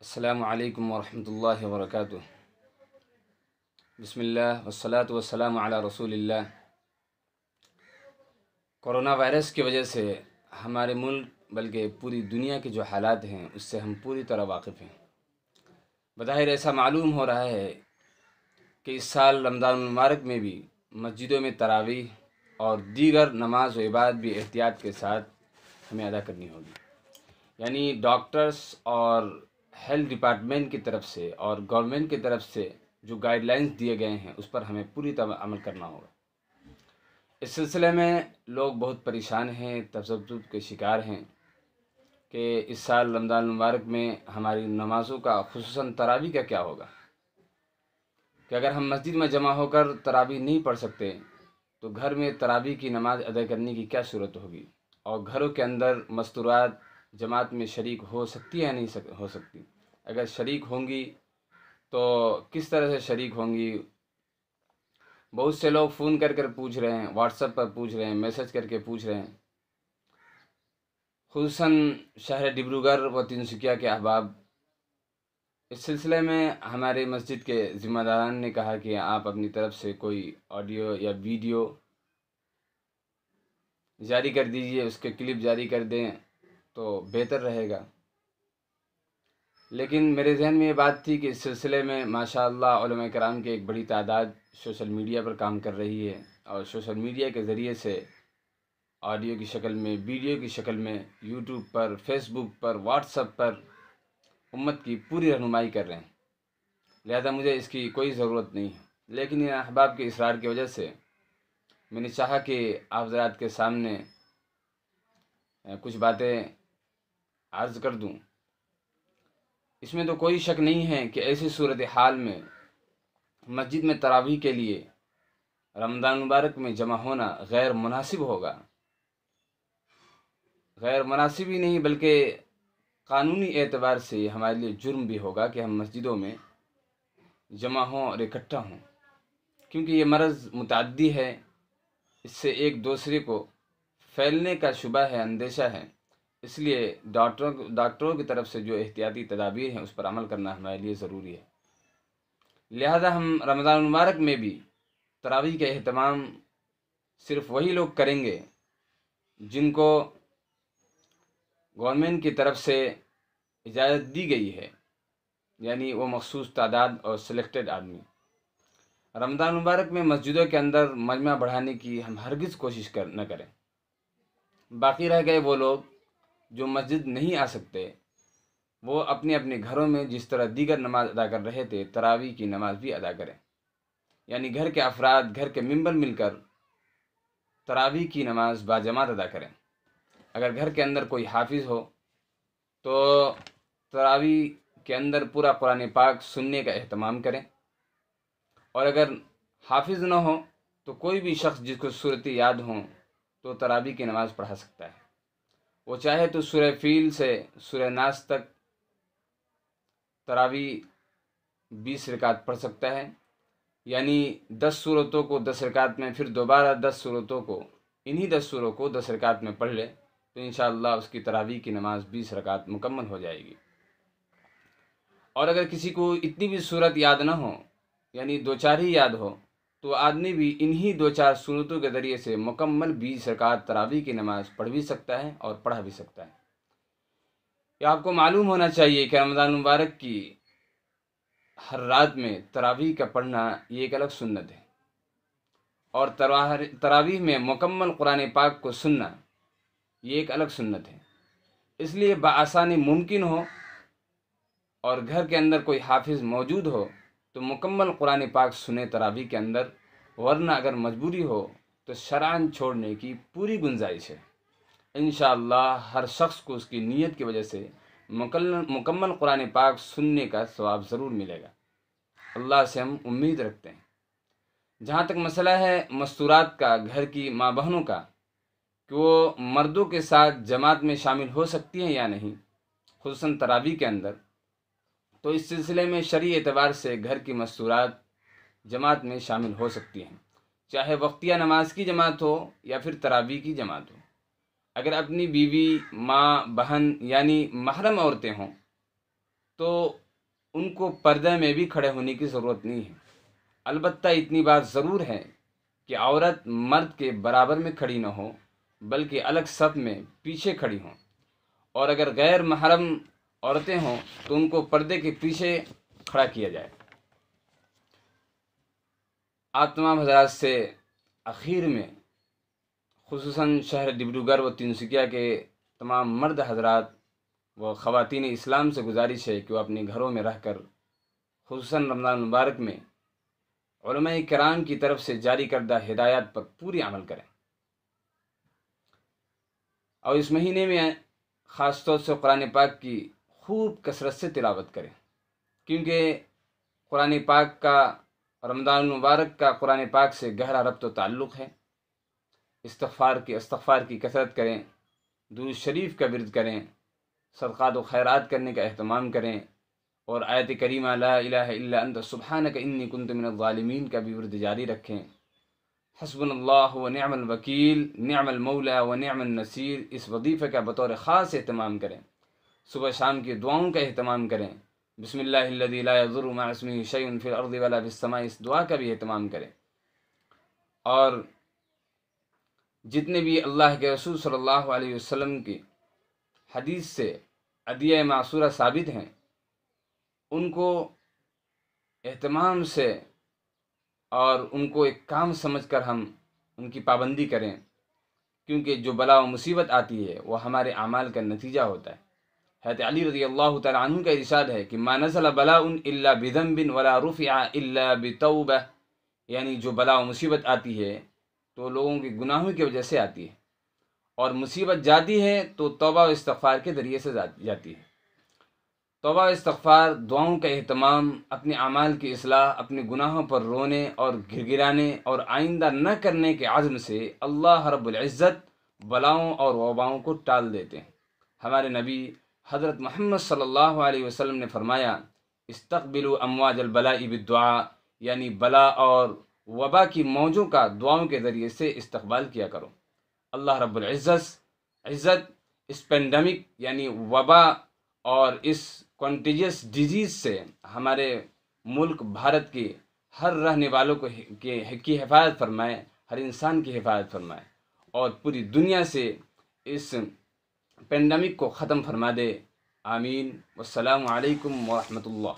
السلام علیکم ورحمۃ اللہ وبرکاتہ۔ بسم اللہ والصلاة والسلام علی رسول اللہ۔ کرونا وائرس کی وجہ سے ہمارے ملک بلکہ پوری دنیا کے جو حالات ہیں اس سے ہم پوری طرح واقف ہیں۔ بظاہر ایسا معلوم ہو رہا ہے کہ اس سال رمضان المبارک میں بھی مسجدوں میں تراویح اور دیگر نماز و عبادت بھی احتیاط کے ساتھ ہمیں ادا کرنی ہوگی۔ یعنی ڈاکٹرز اور ہیلتھ ڈپارٹمنٹ کی طرف سے اور گورنمنٹ کی طرف سے جو گائیڈ لائنز دیے گئے ہیں اس پر ہمیں پوری طرح عمل کرنا ہوگا۔ اس سلسلے میں لوگ بہت پریشان ہیں، تذبذب کے شکار ہیں کہ اس سال رمضان المبارک میں ہماری نمازوں کا خصوصاً تراویح کا کیا ہوگا، کہ اگر ہم مسجد میں جمع ہو کر تراویح نہیں پڑھ سکتے تو گھر میں تراویح کی نماز ادا کرنے کی کیا صورت ہوگی، اور گھروں کے اندر مستورات جماعت میں شریک ہو سکتی ہے یا نہیں ہو سکتی، اگر شریک ہوں گی تو کس طرح سے شریک ہوں گی۔ بہت سے لوگ فون کر کر پوچھ رہے ہیں، واٹس ایپ پر پوچھ رہے ہیں، میسج کر کے پوچھ رہے ہیں، خصوصاً شہر ڈبروگڑھ و تنسکیا کے احباب۔ اس سلسلے میں ہمارے مسجد کے ذمہ داران نے کہا کہ آپ اپنی طرف سے کوئی آڈیو یا ویڈیو جاری کر دیجئے، اس کے کلپ جاری کر دیں تو بہتر رہے گا۔ لیکن میرے ذہن میں یہ بات تھی کہ اس سلسلے میں ماشاءاللہ علماء کرام کی ایک بڑی تعداد سوشل میڈیا پر کام کر رہی ہے، اور سوشل میڈیا کے ذریعے سے آڈیو کی شکل میں، ویڈیو کی شکل میں یوٹیوب پر، فیس بک پر، واٹس ایپ پر امت کی پوری رہنمائی کر رہے ہیں، لہذا مجھے اس کی کوئی ضرورت نہیں ہے۔ لیکن ان احباب کے اصرار کی وجہ سے میں نے چاہا کہ آپ حضرات کے سامنے کچھ باتیں عرض کر دوں۔ اس میں تو کوئی شک نہیں ہے کہ ایسی صورتحال میں مسجد میں تراویح کے لیے رمضان مبارک میں جمع ہونا غیر مناسب ہوگا، غیر مناسب ہی نہیں بلکہ قانونی اعتبار سے ہمارے لیے جرم بھی ہوگا کہ ہم مسجدوں میں جمع ہوں اور اکٹھا ہوں، کیونکہ یہ مرض متعدی ہے، اس سے ایک دوسرے کو پھیلنے کا شبہ ہے، اندیشہ ہے، اس لیے ڈاکٹروں کی طرف سے جو احتیاطی تدابیر ہیں اس پر عمل کرنا ہمارے لیے ضروری ہے۔ لہذا ہم رمضان المبارک میں بھی تراویح کا اہتمام صرف وہی لوگ کریں گے جن کو گورنمنٹ کی طرف سے اجازت دی گئی ہے، یعنی وہ مخصوص تعداد اور سلیکٹڈ آدمی۔ رمضان مبارک میں مسجدوں کے اندر مجمع بڑھانے کی ہم ہرگز کوشش نہ کریں۔ باقی رہ گئے وہ لوگ جو مسجد نہیں آ سکتے، وہ اپنے اپنے گھروں میں جس طرح دیگر نماز ادا کر رہے تھے تراویح کی نماز بھی ادا کریں، یعنی گھر کے افراد، گھر کے ممبر مل کر تراویح کی نماز باجماعت ادا کریں۔ اگر گھر کے اندر کوئی حافظ ہو تو تراویح کے اندر پورا قرآن پاک سننے کا اہتمام کریں، اور اگر حافظ نہ ہو تو کوئی بھی شخص جس کو صورتیں یاد ہوں تو تراویح کی نماز پڑھا سکتا ہے۔ وہ چاہے تو سورہ فیل سے سورہ ناس تک تراویح 20 رکعت پڑھ سکتا ہے، یعنی 10 سورتوں کو 10 رکعت میں، پھر دوبارہ 10 سورتوں کو، انہی 10 سوروں کو 10 رکعت میں پڑھ لے تو انشاءاللہ اس کی تراویح کی نماز 20 رکعت مکمل ہو جائے گی۔ اور اگر کسی کو اتنی بھی صورت یاد نہ ہو، یعنی 2-4 ہی یاد ہو، تو آدمی بھی انہی 2-4 صورتوں کے ذریعے سے مکمل 20 رکعت تراویح کی نماز پڑھ بھی سکتا ہے اور پڑھا بھی سکتا ہے۔ یہ آپ کو معلوم ہونا چاہیے کہ رمضان مبارک کی ہر رات میں تراویح کا پڑھنا یہ ایک الگ سنت ہے، اور تراویح میں مکمل قرآن پاک کو سننا یہ ایک الگ سنت ہے۔ اس لیے بآسانی ممکن ہو اور گھر کے اندر کوئی حافظ موجود ہو تو مکمل قرآن پاک سنے تراویح کے اندر، ورنہ اگر مجبوری ہو تو شرعاً چھوڑنے کی پوری گنجائش ہے۔ انشاءاللہ ہر شخص کو اس کی نیت کی وجہ سے مکمل قرآن پاک سننے کا ثواب ضرور ملے گا، اللہ سے ہم امید رکھتے ہیں۔ جہاں تک مسئلہ ہے مستورات کا، گھر کی ماں بہنوں کا، کہ وہ مردوں کے ساتھ جماعت میں شامل ہو سکتی ہیں یا نہیں، خصوصاً تراویح کے اندر، تو اس سلسلے میں شرعی اعتبار سے گھر کی مستورات جماعت میں شامل ہو سکتی ہیں، چاہے وقتیہ نماز کی جماعت ہو یا پھر تراویح کی جماعت ہو۔ اگر اپنی بیوی، ماں، بہن یعنی محرم عورتیں ہوں تو ان کو پردے میں بھی کھڑے ہونے کی ضرورت نہیں ہے۔ البتہ اتنی بات ضرور ہے کہ عورت مرد کے برابر میں کھڑی نہ ہو، بلکہ الگ صف میں پیچھے کھڑی ہوں، اور اگر غیر محرم عورتیں ہوں تو ان کو پردے کے پیچھے کھڑا کیا جائے۔ آپ تمام حضرات سے اخیر میں خصوصاً شہر ڈبروگڑھ و تنسکیا کے تمام مرد حضرات و خواتین اسلام سے گزارش ہے کہ وہ اپنے گھروں میں رہ کر خصوصاً رمضان مبارک میں علماء کرام کی طرف سے جاری کردہ ہدایات پر پوری عمل کریں، اور اس مہینے میں خاص طور سے قرآن پاک کی خوب کثرت سے تلاوت کریں، کیونکہ قرآن پاک کا رمضان المبارک کا قرآن پاک سے گہرا ربط و تعلق ہے۔ استغفار کی کثرت کریں، درود شریف کا ورد کریں، صدقات و خیرات کرنے کا اہتمام کریں، اور آیت کریمہ لا الہ الا انت سبحانک انی کنت من الظالمین کا بھی ورد جاری رکھیں۔ حسبنا اللہ و نعم الوکیل، نعم المولا و نعم النصیر، اس وظیفے کا بطور خاص اہتمام کریں۔ صبح شام کی دعاؤں کا اہتمام کریں، بسم اللہ الذی لا یضر مع اسمہ شیء فی الارض ولا فی السماء، اس دعا کا بھی اہتمام کریں۔ اور جتنے بھی اللہ کے رسول صلی اللہ علیہ وسلم کی حدیث سے ادعیہ معصورہ ثابت ہیں، ان کو اہتمام سے اور ان کو ایک کام سمجھ کر ہم ان کی پابندی کریں، کیونکہ جو بلا و مصیبت آتی ہے وہ ہمارے اعمال کا نتیجہ ہوتا ہے۔ حضرت علی رضی اللہ تعالیٰ عنہ کا ارشاد ہے کہ ما نزل بلاء الا بذنب ولا رفع الا بتوبہ، یعنی جو بلا و مصیبت آتی ہے تو لوگوں کے گناہوں کی وجہ سے آتی ہے، اور مصیبت جاتی ہے تو توبہ و استغفار کے ذریعے سے جاتی ہے۔ توبہ و استغفار، دعاؤں کا اہتمام، اپنے اعمال کی اصلاح، اپنے گناہوں پر رونے اور گڑگڑانے اور آئندہ نہ کرنے کے عزم سے اللہ رب العزت بلاؤں اور وباؤں کو ٹال دیتے ہیں۔ ہمارے نبی حضرت محمد صلی اللہ علیہ وسلم نے فرمایا، استقبلوا امواج البلاء بالدعاء، یعنی بلا اور وبا کی موجوں کا دعاؤں کے ذریعے سے استقبال کیا کرو۔ اللہ رب العزت اس پینڈیمک یعنی وبا اور اس کنٹیجس ڈیزیز سے ہمارے ملک بھارت کے ہر رہنے والوں کی حفاظت فرمائے، ہر انسان کی حفاظت فرمائے، اور پوری دنیا سے اس پینڈیمک کو ختم فرما دے۔ آمین۔ والسلام علیکم ورحمۃ اللہ۔